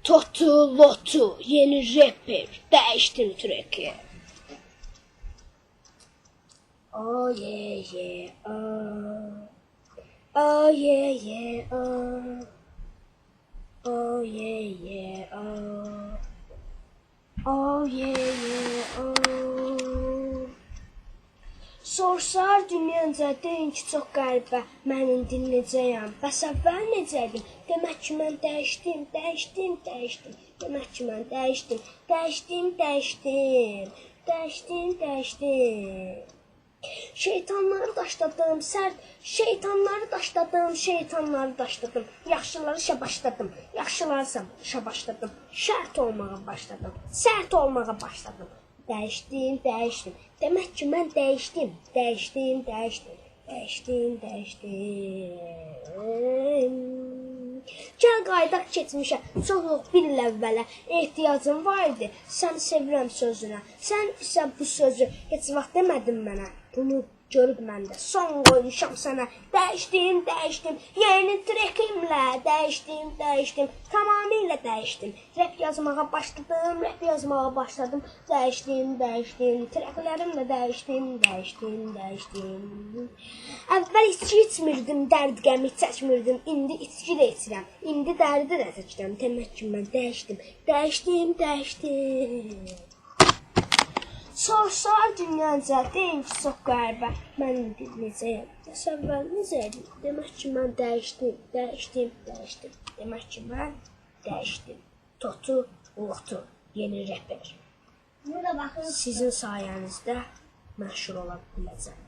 Totu Lotu yeni rapper değiştim treki. Oh yeah yeah oh. Oh yeah yeah oh. Oh yeah yeah oh. Oh yeah yeah oh. Sorsar dünyanca deyin ki çox qəribə, mənim dinləyəcəyəm. Bəs əvvəl necəydim? Demək ki, mən dəyişdim. Demək ki, mən dəyişdim. Şeytanları daşladım, şeytanları daşladım. Yaxşıları işə başladım, yaxşıları işə başladım. Şərt olmağa başladım. Dəyişdim. Demək ki, mən dəyişdim. Gəl qaydaq keçmişə, çox yox bir il əvvələ ehtiyacım var idi. Səni sevirəm sözünə. Sən isə bu sözü heç vaxt demədin mənə. Bunu görüb məndə son qoymuşam sənə. Dəyişdim. Yeni trekimlə dəyişdim. Tamamilə dəyişdim. Rap yazmağa başladım. Dəyişdim. Treklərimlə dəyişdim. Əvvəl içki içmirdim, dərd qəmi çəkmirdim. İndi içki də içirəm. İndi dərdi də çəkirəm. Demək ki, mən dəyişdim. Sorsar dünyanca deyin ki, çox qəribə, mən indi necəyəm? Bəs əvvəl necəydim? Demək ki, mən dəyişdim. Demək ki, mən dəyişdim. Totu Lotu yeni rapper. Sizin sayənizdə məşhur ola biləcəm.